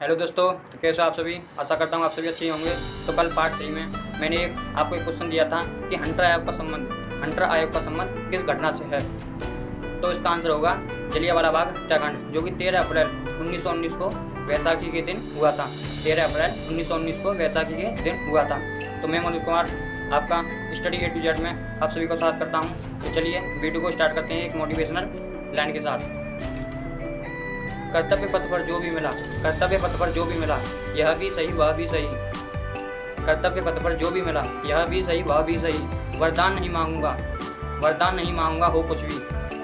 Hello दोस्तों, तो कैसे हो आप सभी। आशा करता हूँ आप सभी अच्छे ही होंगे। तो कल पार्ट 3 में मैंने आपको एक क्वेश्चन दिया था कि हंटर आयोग का संबंध किस घटना से है। तो इसका आंसर होगा जलियांवाला बाग हत्याकांड, जो कि 13 अप्रैल 1919 को वैसाखी के दिन हुआ था। 13 अप्रैल 1919 को वैसाखी के दिन हुआ था। तो मैं मनोज कुमार आपका स्टडी A to Z में आप सभी को साथ करता हूँ। तो चलिए वीडियो को स्टार्ट करते हैं एक मोटिवेशनल लाइन के साथ। कर्तव्य पथ पर जो भी मिला यह भी सही वह भी सही। कर्तव्य पथ पर जो भी मिला यह भी सही वह भी सही। वरदान नहीं मांगूंगा हो कुछ भी,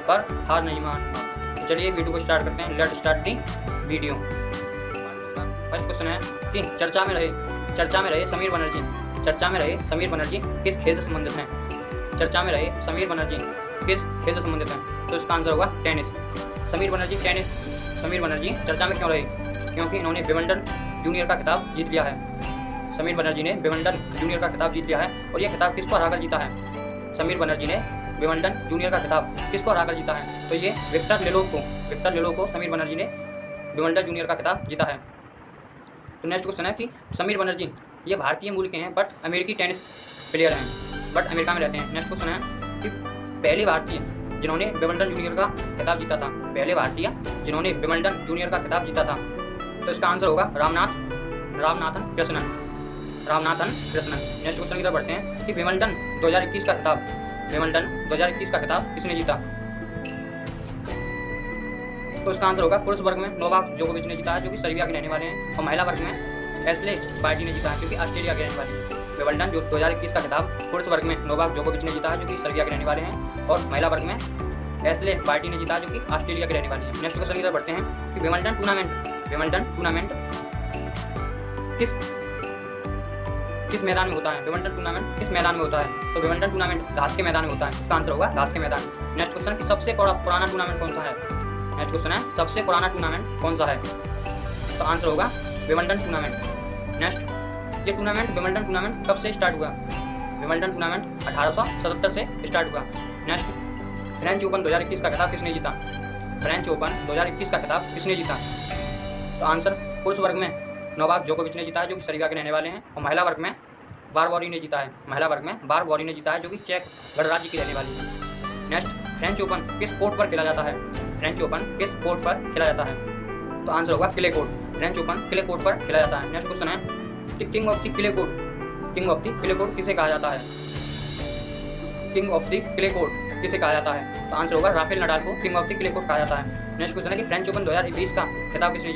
पर हार नहीं मानूंगा। तो चलिए वीडियो को स्टार्ट करते हैं। Let start the video. First question है कि चर्चा में रहे समीर बनर्जी किस खेल से संबंधित हैं। चर्चा में रहे समीर बनर्जी किस खेल से संबंधित हैं। तो इसका आंसर होगा टेनिस। समीर बनर्जी चर्चा में क्यों रहे? क्योंकि इन्होंने विंबलडन जूनियर का खिताब जीत लिया है। समीर बनर्जी ने विंबलडन जूनियर का खिताब जीत लिया है। और यह खिताब किसको हराकर जीता है? समीर बनर्जी ने विंबलडन जूनियर का खिताब किसको हराकर जीता है? तो ये विक्टर लेलो को समीर बनर्जी ने विंबलडन जूनियर का खिताब जीता है। तो नेक्स्ट क्वेश्चन है कि समीर बनर्जी ये भारतीय मूल के हैं बट अमेरिकी टेनिस प्लेयर हैं, बट अमेरिका में रहते हैं। नेक्स्ट क्वेश्चन है कि पहले भारतीय जिन्होंने विंबलडन जूनियर का खिताब जीता था। तो इसका आंसर होगा रामनाथन कृष्णन। नेक्स्ट क्वेश्चन की तरफ बढ़ते हैं कि विंबलडन 2021 का खिताब किसने जीता? तो इसका आंसर होगा पुरुष वर्ग में नोवाक जोकोविच ने जीता है, जो कि सर्बिया के रहने वाले हैं। और महिला वर्ग में एश्ले बार्टी ने जीता है, जो कि ऑस्ट्रेलिया के रहने वाले हैं। विंबलडन 2021 का खिताब पुरुष वर्ग में नोवाक जोकोविच ने जीता है, जो कि सर्बिया के रहने वाले हैं। और महिला वर्ग में एश्ले बार्टी ने जीता, जो कि ऑस्ट्रेलिया के रहने वाली है। नेक्स्ट क्वेश्चन की तरफ बढ़ते हैं कि विंबलडन टूर्नामेंट किस मैदान में होता है? विंबलडन टूर्नामेंट किस मैदान में होता है? तो विंबलडन टूर्नामेंट घास के मैदान में होता है। इसका आंसर होगा घास के मैदान। नेक्स्ट क्वेश्चन कि सबसे पुराना टूर्नामेंट कौन सा है? तो आंसर होगा विंबलडन टूर्नामेंट। नेक्स्ट ये विंबलडन टूर्नामेंट कब से स्टार्ट हुआ? विंबलडन टूर्नामेंट 1877 से स्टार्ट हुआ। नेक्स्ट फ्रेंच ओपन 2021 का खिताब किसने जीता? तो आंसर पुरुष वर्ग में नोवाक जोकोविच ने जीता है, जो कि सर्बिया के रहने वाले हैं। और महिला वर्ग में बारबोरी ने जीता है, जो कि चेक गणराज्य की रहने वाली है। नेक्स्ट फ्रेंच ओपन किस कोर्ट पर खेला जाता है? तो आंसर होगा clay court. French open clay court पर खेला जाता है। नेक्स्ट क्वेश्चन है king of the clay court किसे कहा जाता है? तो आंसर होगा राफेल नडाल को king of the clay court कहा जाता है। नेक्स्ट क्वेश्चन है कि फ्रेंच ओपन 2020 का खिताब किसने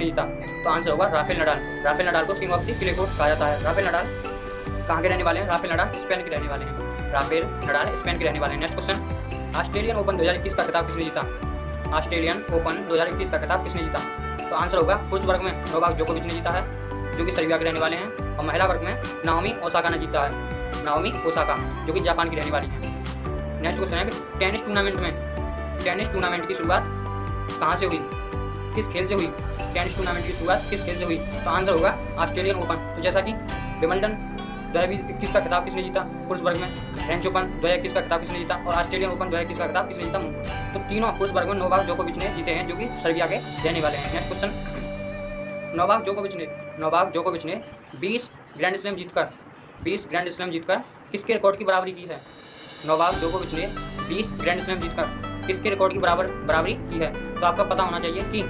जीता? तो आंसर होगा राफेल नडाल को king of the clay court कहा जाता है। राफेल नडाल कहाँ के रहने वाले हैं? राफेल नडाल स्पेन के रहने वाले हैं। नेक्स्ट क्वेश्चन ऑस्ट्रेलियन ओपन 2021 का खिताब किसने जीता? तो आंसर होगा पुरुष वर्ग में नोवाक जोकोविच ने जीता है, जो कि सर्बिया के रहने वाले हैं। और महिला वर्ग में नाओमी ओसाका ने जीता है, जो कि जापान की रहने वाली है। नेक्स्ट क्वेश्चन है कि टेनिस टूर्नामेंट की शुरुआत कहाँ से हुई? किस खेल से हुई? तो आंसर होगा ऑस्ट्रेलियन ओपन। तो जैसा कि विंबलडन 2021 का खिताब किसने जीता पुरुष वर्ग में, फ्रेंच ओपन 2021 का खिताब किसने जीता और ऑस्ट्रेलियन ओपन 2021 का खिताब किसने जीता? तो तीनों पुरुष वर्ग में नोवाक जोकोविच ने जीते हैं, जो कि सर्बिया के रहने वाले हैं। नेक्स्ट क्वेश्चन नोवाक जोकोविच ने 20 ग्रैंड स्लैम जीतकर किसके रिकॉर्ड की बराबरी की है? नोवाक जोकोविच ने 20 ग्रैंड स्लैम जीतकर किसके रिकॉर्ड की बराबरी की है? तो आपको पता होना चाहिए कि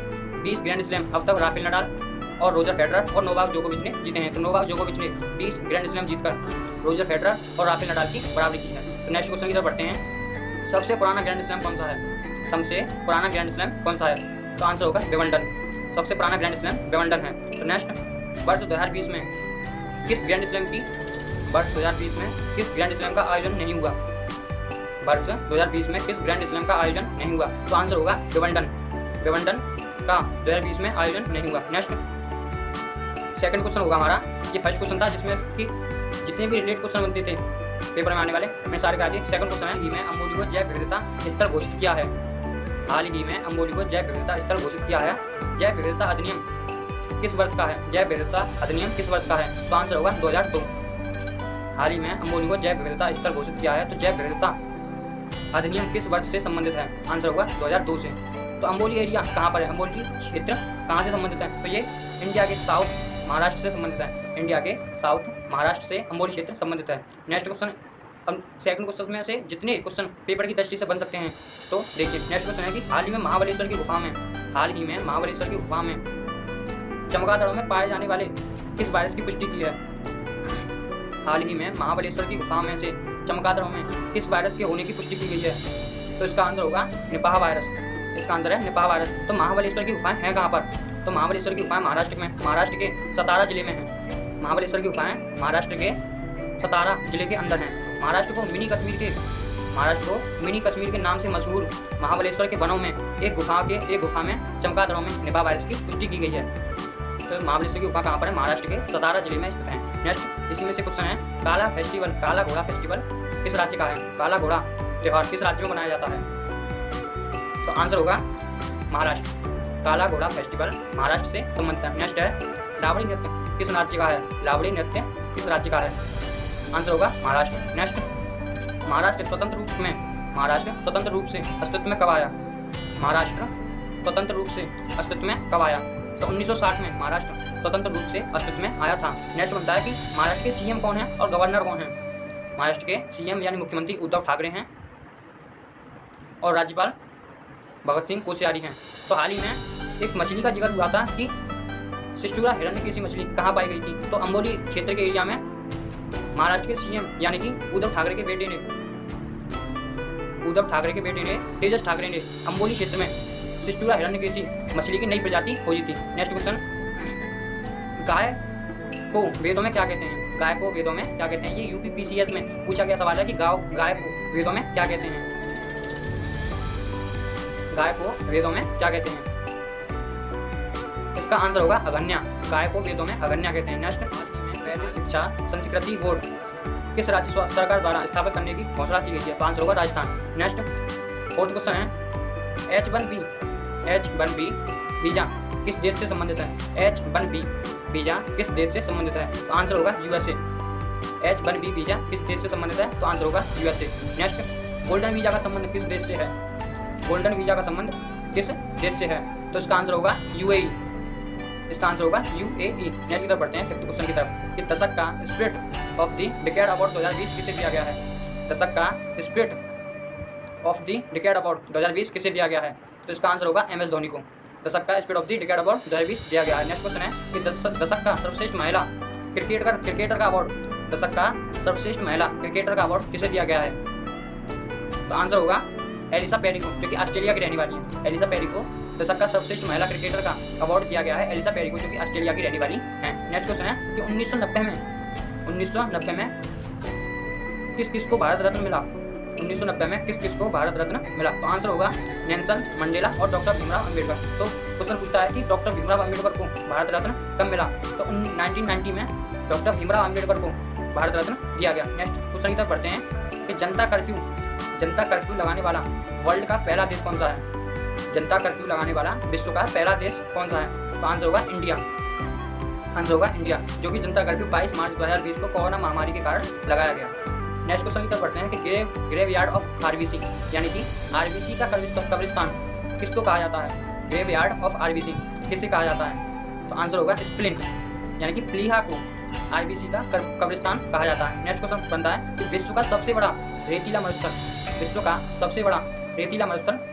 20 ग्रैंड स्लैम अब तक राफेल नडाल और रोजर फेडरर और नोवाक जोकोविच ने जीते हैं। तो नोवाक जोकोविच ने 20 ग्रैंड स्लैम जीतकर रोजर फेडरर और राफेल नडाल की बराबरी की है। तो नेक्स्ट क्वेश्चन की तरफ बढ़ते हैं। सबसे पुराना ग्रैंड स्लैम कौन सा है? तो आंसर होगा विंबलडन। सबसे पुराना ग्रैंड स्लैम विंबलडन है। तो नेक्स्ट वर्ष 2020 में किस ग्रैंड स्लैम का आयोजन नहीं हुआ? तो आंसर होगा विंबलडन का 2020 में आयोजन नहीं हुआ। नेक्स्ट सेकंड क्वेश्चन होगा हमारा। ये फर्स्ट क्वेश्चन था जिसमें कि जितने भी रिलेटेड क्वेश्चन बनते थे पेपर में आने वाले, मैं सारे कहा दिए। सेकंड क्वेश्चन है हाल ही में अम्बोली को जैव विविधता स्थल घोषित किया है। जैव विविधता अधिनियम किस वर्ष का है? तो आंसर होगा 2002। हाल ही में अम्बोली को जैव विविधता स्थल घोषित किया है। तो जैव विविधता अधिनियम किस वर्ष से संबंधित है? आंसर होगा 2002 से। तो अम्बोली एरिया कहाँ पर है, अम्बोली क्षेत्र कहाँ से संबंधित है, तो ये इंडिया के साउथ महाराष्ट्र से संबंधित है, इंडिया के साउथ महाराष्ट्र से अम्बोली क्षेत्र संबंधित है। नेक्स्ट क्वेश्चन, अब सेकंड क्वेश्चन में से जितने क्वेश्चन पेपर की दृष्टि से बन सकते हैं तो देखिए। नेक्स्ट क्वेश्चन है कि हाल ही में महाबलेश्वर की गुफा में, हाल ही में महाबलेश्वर की गुफा में चमगादड़ों में पाए जाने वाले किस वायरस की पुष्टि की है। हाल ही में महाबलेश्वर की गुफा में से चमगादड़ों में किस वायरस के होने की पुष्टि की गई है, तो इसका आंसर होगा निपाह वायरस। इसका आंसर है निपाह वायरस। तो महाबलेश्वर की गुफाएं हैं कहाँ पर, तो महाबलेश्वर की गुफाएं महाराष्ट्र में, महाराष्ट्र के सतारा जिले में है। महाबलेश्वर की गुफाएं महाराष्ट्र के सतारा जिले के अंदर हैं। महाराष्ट्र को मिनी कश्मीर के नाम से मशहूर महाबलेश्वर के वनों में एक गुफा में चमगादड़ों में निपाह वायरस की पुष्टि की गई है। तो महाबलेश्वर की गुफा कहाँ पर है, महाराष्ट्र के सतारा जिले में स्थित है। नेक्स्ट इसी में से क्वेश्चन है काला घोड़ा फेस्टिवल किस राज्य का है, काला घोड़ा त्योहार किस राज्य में मनाया जाता है, तो आंसर होगा महाराष्ट्र। काला घोड़ा फेस्टिवल महाराष्ट्र से संबंधित है। नेक्स्ट है लावड़ी नृत्य किस राज्य का है, लावड़ी नृत्य किस राज्य का है, आंसर होगा महाराष्ट्र। नेक्स्ट महाराष्ट्र स्वतंत्र रूप से अस्तित्व में कब आया, महाराष्ट्र स्वतंत्र रूप से अस्तित्व में कब आया, तो 1960 में महाराष्ट्र स्वतंत्र रूप से अस्तित्व में आया था। नेक्स्ट बनता है कि महाराष्ट्र के सीएम कौन है और गवर्नर कौन है। महाराष्ट्र के सीएम यानी मुख्यमंत्री उद्धव ठाकरे हैं और राज्यपाल भगत सिंह कोश्यारी हैं। तो हाल ही में एक मछली का जिक्र हुआ था कि शिष्टुरा हिरण्यकेशी मछली कहाँ पाई गई थी, तो अम्बोली क्षेत्र के एरिया में महाराष्ट्र के सीएम यानी कि उद्धव ठाकरे के बेटे ने तेजस ठाकरे ने अम्बोली क्षेत्र में शिष्टुरा हिरण्यकेशी मछली की नई प्रजाति खोजी थी। नेक्स्ट क्वेश्चन, गाय को वेदों में क्या कहते हैं, गाय को वेदों में क्या कहते हैं, ये यूपीपीसीएस में पूछा गया सवाल है कि गाय को वेदों में क्या कहते हैं, गाय को वेदों में क्या कहते हैं, इसका आंसर होगा अगन्या। गाय को वेदों में अगन्या कहते हैं। नेक्स्ट, पहली शिक्षा संस्कृति बोर्ड किस राज्य सरकार द्वारा स्थापित करने की घोषणा की गई है, तो आंसर होगा राजस्थान। नेक्स्ट फोर्थ क्वेश्चन है H1B वीजा किस देश से संबंधित है, H1B वीजा किस देश से संबंधित है, तो आंसर होगा यूएसए। H1B वीजा किस देश से संबंधित है, तो आंसर होगा यूएसए। नेक्स्ट गोल्डन वीजा का संबंध किस देश से है, गोल्डन वीजा का संबंध किस देश से है, तो इसका आंसर होगा यूएई। इसका आंसर होगा यूएई। नेक्स्ट की तरफ बढ़ते हैं फिफ्थ क्वेश्चन की तरफ कि दशक का spirit of the decade award 2020 किसे दिया गया है, दशक का spirit of the decade award 2020 किसे दिया गया है, तो इसका आंसर होगा MS धोनी को। दशक का spirit of the decade award 2020 दिया गया है। नेक्स्ट क्वेश्चन है कि दशक का सर्वश्रेष्ठ महिला क्रिकेटर का अवार्ड, दशक का सर्वश्रेष्ठ महिला क्रिकेटर का अवार्ड किसे दिया गया है, तो आंसर होगा एलिसा पेरी को, जो कि ऑस्ट्रेलिया की रहने वाली है। एलिसा पेरी को दशक का सर्वश्रेष्ठ महिला क्रिकेटर का अवार्ड दिया गया है एलिसा पेरी को, जो कि ऑस्ट्रेलिया की रहने वाली है। नेक्स्ट क्वेश्चन है कि 1990 में किस को भारत रत्न मिला, 1990 में किस को भारत रत्न मिला, तो आंसर होगा नेल्सन मंडेला और डॉक्टर भीमराव अम्बेडकर। तो क्वेश्चन पूछता है कि डॉक्टर भीमराव अम्बेडकर को भारत रत्न कब मिला, तो 1990 में डॉक्टर भीमराव अम्बेडकर को भारत रत्न दिया गया। नेक्स्ट क्वेश्चन की तरफ बढ़ते हैं कि जनता कर्फ्यू लगाने वाला वर्ल्ड का पहला देश कौन सा है, जनता कर्फ्यू लगाने वाला विश्व का पहला देश कौन सा है, तो आंसर होगा इंडिया। आंसर होगा इंडिया, जो कि जनता कर्फ्यू 22 मार्च 2020 को कोरोना महामारी के कारण लगाया गया। नेक्स्ट क्वेश्चन की तरफ बढ़ते हैं कि ग्रेव यार्ड ऑफ आरबीसी यानी कि आरबीसी का कब्रिस्तान किसको कहा जाता है, ग्रेव यार्ड ऑफ आरबीसी किसे कहा जाता है, तो आंसर होगा स्प्लिंट यानी कि प्लीहा को आरबीसी का कब्रिस्तान कहा जाता है। नेक्स्ट क्वेश्चन बनता है कि विश्व का सबसे बड़ा रेतीला मरुस्थल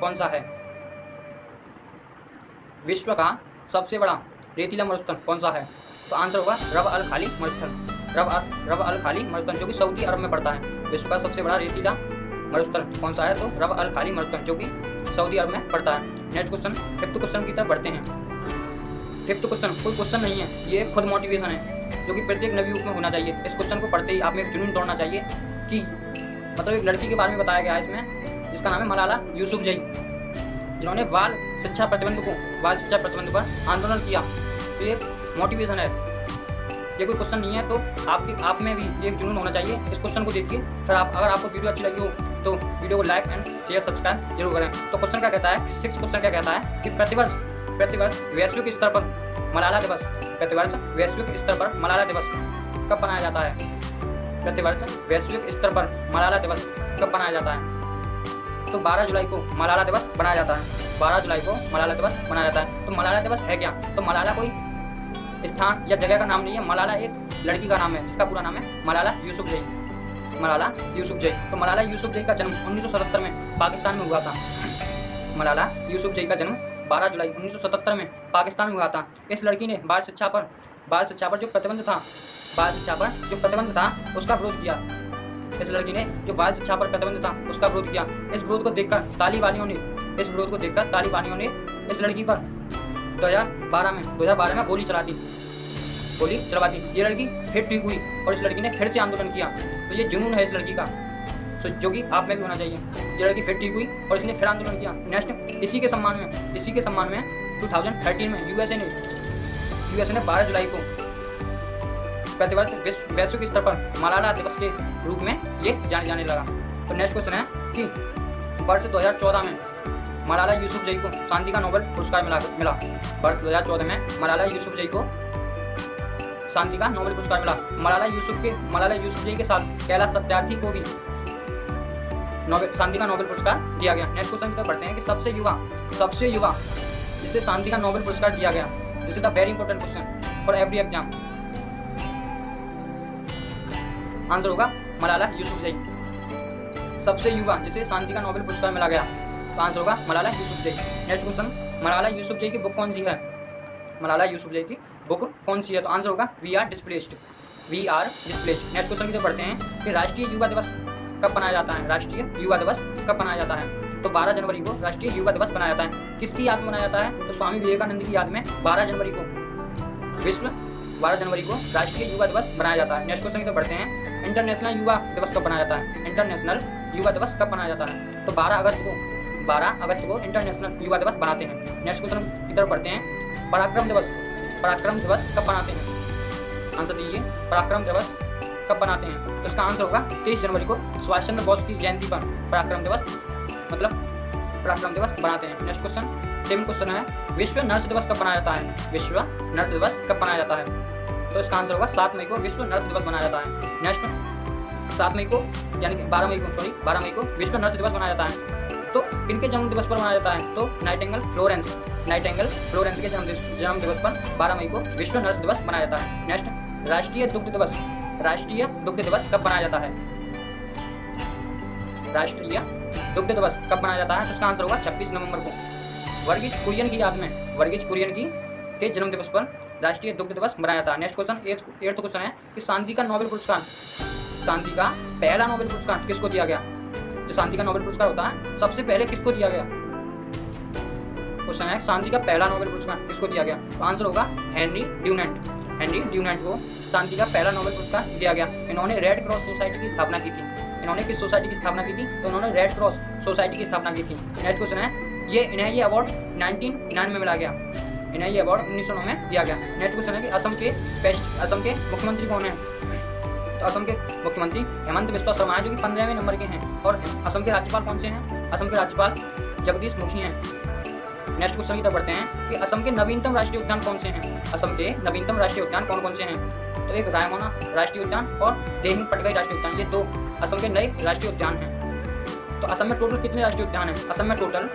कौन सा है, विश्व का सबसे बड़ा रेतीला मरुस्थल कौन सा है, तो आंसर होगा रब अल खाली मरुस्थल। रब अल खाली मरुस्थल जो कि सऊदी अरब में पड़ता है। विश्व का सबसे बड़ा रेतीला मरुस्थल कौन सा है, तो रब अल खाली मरुस्थल जो कि सऊदी अरब में पड़ता है। नेक्स्ट क्वेश्चन फिफ्थ क्वेश्चन की तरफ बढ़ते हैं। फिफ्थ क्वेश्चन कोई क्वेश्चन नहीं है, ये खुद मोटिवेशन है जो कि प्रत्येक नवयुवक में होना चाहिए। इस क्वेश्चन को पढ़ते ही आप में एक जुनून दौड़ना चाहिए कि मतलब एक लड़की के बारे में बताया गया है इसमें, जिसका नाम है मलाला यूसुफजई, जिन्होंने बाल शिक्षा प्रतिबंध पर आंदोलन किया। तो ये मोटिवेशन है, ये कोई क्वेश्चन नहीं है। तो आप में भी एक जुनून होना चाहिए। इस क्वेश्चन को देखिए, फिर अगर आपको वीडियो अच्छी लगी हो तो वीडियो को लाइक एंड शेयर सब्सक्राइब जरूर करें। तो क्वेश्चन क्या कहता है, सिक्स्थ क्वेश्चन क्या कहता है कि प्रतिवर्ष वैश्विक स्तर पर मलाला दिवस कब मनाया जाता है, प्रतिवर्ष वैश्विक स्तर पर मलाला दिवस कब मनाया जाता है, तो 12 जुलाई को मलाला दिवस मनाया जाता है। 12 जुलाई को मलाला दिवस मनाया जाता है। तो मलाला दिवस है क्या? तो मलाला कोई स्थान या जगह का नाम नहीं है, मलाला एक लड़की का नाम है जिसका पूरा नाम है मलाला यूसुफजई। मलाला यूसुफजई। तो मलाला यूसुफजई का जन्म 1977 में पाकिस्तान में हुआ था। मलाला यूसुफजई का जन्म 12 जुलाई 1977 में पाकिस्तान में हुआ था। इस लड़की ने बाल शिक्षा पर जो प्रतिबंध था उसका विरोध किया। इस लड़की ने जो बाल शिक्षा पर प्रतिबंध था उसका विरोध किया। इस विरोध को देखकर तालिबानियों ने इस लड़की पर 2012 में गोली चलवा दी। ये लड़की फिर ठीक हुई और इस लड़की ने फिर से आंदोलन किया। तो ये जुनून है इस लड़की का, जो कि आप में भी होना चाहिए। ये लड़की फिर ठीक हुई और इसने फिर आंदोलन किया। नेक्स्ट, इसी के सम्मान में 2013 में यूएसए ने 12 जुलाई को प्रतिवर्ष वैश्विक स्तर पर मलाला दिवस के रूप में ये जाने जाने लगा। तो नेक्स्ट क्वेश्चन है कि वर्ष 2014 में मलाला यूसुफजई को शांति का नोबेल पुरस्कार मिला। वर्ष 2014 में मलाला यूसुफजई को शांति का नोबेल पुरस्कार मिला। मलाला यूसुफजई के साथ कैलाश सत्यार्थी को भी शांति का नोबेल पुरस्कार दिया गया। नेक्स्ट क्वेश्चन की तरफ बढ़ते हैं कि सबसे युवा जिसे शांति का नोबेल पुरस्कार दिया गया। This is the very important question for every exam. Answer होगा मलाला यूसुफजई। सबसे युवा जिसे शांति का नोबेल पुरस्कार मिला गया, तो आंसर होगा मलाला यूसुफजई। नेक्स्ट क्वेश्चन, मलाला यूसुफजई की बुक कौन सी है? मलाला यूसुफजई की बुक कौन सी है? तो आंसर होगा we are displaced. Next question की तरफ बढ़ते हैं कि राष्ट्रीय युवा दिवस कब मनाया जाता है? राष्ट्रीय युवा दिवस कब मनाया जाता है? तो 12 जनवरी को राष्ट्रीय युवा दिवस मनाया जाता है। किसकी याद में मनाया जाता है? तो स्वामी विवेकानंद की याद में 12 जनवरी को राष्ट्रीय युवा दिवस मनाया जाता है। नेक्स्ट क्वेश्चन की तरफ बढ़ते हैं, इंटरनेशनल युवा दिवस कब मनाया जाता है? इंटरनेशनल युवा दिवस कब मनाया जाता है? तो 12 अगस्त को इंटरनेशनल युवा दिवस मनाते हैं। नेक्स्ट क्वेश्चन की तरफ बढ़ते हैं, पराक्रम दिवस कब मनाते हैं? आंसर दीजिए, पराक्रम दिवस कब मनाते हैं? तो इसका आंसर होगा 23 जनवरी को सुभाष चंद्र बोस की जयंती पर पराक्रम दिवस बनाते हैं। नेक्स्ट क्वेश्चन, 7 क्वेश्चन है, विश्व नर्स दिवस कब मनाया जाता है? विश्व नर्स दिवस कब मनाया जाता है? तो इसका आंसर होगा 7 मई को विश्व नर्स दिवस मनाया जाता है। नेक्स्ट, 12 मई को विश्व नर्स दिवस मनाया जाता है। तो किनके जन्म दिवस पर मनाया जाता है? तो नाइटिंगेल फ्लोरेंस के जन्म दिवस पर 12 मई को विश्व नर्स दिवस मनाया जाता है। नेक्स्ट, राष्ट्रीय दुग्ध दिवस कब मनाया जाता है? राष्ट्रीय दुग्ध दिवस कब मनाया जाता है? तो इसका आंसर होगा 26 नवंबर को वर्गीज कुरियन की याद में के जन्म दिवस पर राष्ट्रीय दुग्ध दिवस मनाया जाता है। नेक्स्ट क्वेश्चन, 8th क्वेश्चन है कि शांति का पहला नोबेल पुरस्कार किसको दिया गया? जो शांति का नोबेल पुरस्कार होता है सबसे पहले किसको दिया गया? क्वेश्चन है शांति का पहला नोबेल पुरस्कार किसको दिया गया? तो आंसर होगा हेनरी ड्यूनेंट को शांति का पहला नोबेल पुरस्कार दिया गया। इन्होंने रेड क्रॉस सोसाइटी की स्थापना की थी। इन्होंने किस सोसाइटी की स्थापना की थी? तो इन्होंने रेड क्रॉस सोसाइटी की स्थापना की थी। नेक्स्ट क्वेश्चन है, इन्हें ये अवार्ड 1909 में मिला गया। इन्हें ये अवार्ड 1909 में दिया गया। नेक्स्ट क्वेश्चन है कि असम के मुख्यमंत्री कौन है? तो असम के मुख्यमंत्री हेमंत बिस्वा शर्मा है, जो कि 15वें नंबर के हैं। और असम के राज्यपाल कौन से हैं? असम के राज्यपाल जगदीश मुखी हैं। नेक्स्ट क्वेश्चन की तरफ बढ़ते हैं कि असम के नवीनतम राष्ट्रीय उद्यान कौन से हैं? असम के नवीनतम राष्ट्रीय उद्यान कौन से हैं? तो एक रायमोना राष्ट्रीय उद्यान और देहिंग पटकाई राष्ट्रीय उद्यान, ये 2 असम के नए राष्ट्रीय उद्यान हैं। तो असम में टोटल कितने राष्ट्रीय उद्यान हैं? असम में टोटल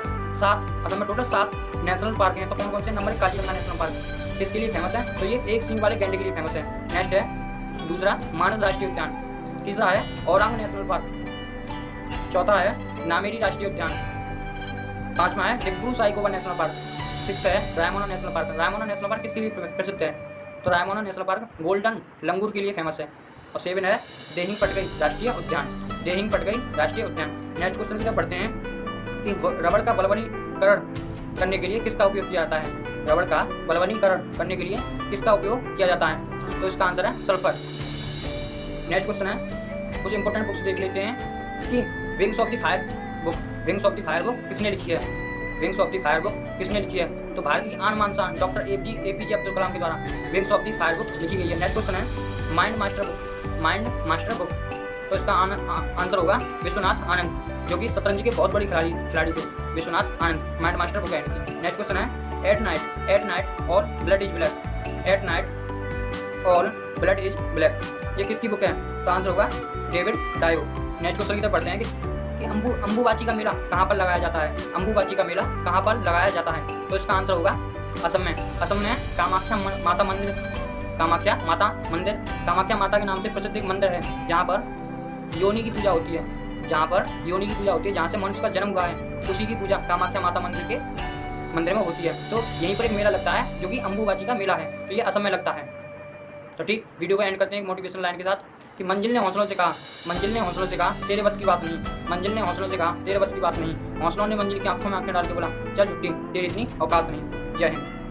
7 नेशनल पार्क हैं। तो कौन कौन से? नंबर 1 काजीरंगा नेशनल पार्क किसके लिए फेमस है? तो ये एक सींग वाले गैंडे के लिए फेमस है। नेक्स्ट है दूसरा मानस राष्ट्रीय उद्यान, तीसरा है औरांग नेशनल पार्क, चौथा है नामेरी राष्ट्रीय उद्यान, 5वां है डिब्रू साइखोवा नेशनल पार्क, 6 है Raimona national park. Raimona national park किसके लिए प्रसिद्ध है? तो रायमोना नेशनल पार्क गोल्डन लंगूर के लिए फेमस है। और 7 है देहिंग पटकाई राष्ट्रीय उद्यान। नेक्स्ट क्वेश्चन की तरफ बढ़ते हैं कि रबड़ का बलवनीकरण करने के लिए किसका उपयोग किया जाता है? रबड़ का बलवनीकरण करने के लिए किसका उपयोग किया जाता है? तो इसका आंसर है सल्फर। नेक्स्ट क्वेश्चन है, कुछ इंपॉर्टेंट बुक्स देख लेते हैं कि wings of the fire book किसने लिखी है? तो भारत की आन मान शान डॉक्टर APJ अब्दुल कलाम के द्वारा wings of the fire book लिखी गई है। नेक्स्ट क्वेश्चन है माइंड मास्टर बुक। तो इसका आंसर होगा विश्वनाथ आनंद, जो कि शतरंज के बहुत बड़े खिलाड़ी थे। Vishwanath Anand mind master book है इनकी। नेक्स्ट क्वेश्चन है एट नाइट और ब्लड इज ब्लैक, ये किसकी बुक है? तो आंसर होगा डेविड डायो। नेक्स्ट क्वेश्चन की तरफ बढ़ते हैं कि कि अम्बुबाची का मेला कहाँ पर लगाया जाता है, अम्बुबाची का मेला कहाँ पर लगाया जाता है। तो इसका आंसर होगा असम में। असम में कामाख्या माता मंदिर, कामाख्या माता मंदिर, कामाख्या माता के नाम से प्रसिद्ध एक मंदिर है जहाँ पर योनि की पूजा होती है, जहाँ पर योनि की पूजा होती है, जहाँ से मनुष्य का जन्म हुआ है, उसी की पूजा कामाख्या माता मंदिर में होती है। तो यहीं पर एक मेला लगता है जो कि अम्बुबाची का मेला है, तो ये असम में लगता है। तो ठीक, वीडियो को एंड करते हैं एक मोटिवेशनल लाइन के साथ कि मंजिल ने हौसलों से कहा, मंजिल ने हौसलों से कहा तेरे बस की बात नहीं, मंजिल ने हौसलों से कहा तेरे बस की बात नहीं, हौसलों ने मंजिल की आंखों में आंखें डाल के बोला चल छुट्टी, तेरी इतनी औकात नहीं। जय हिंद।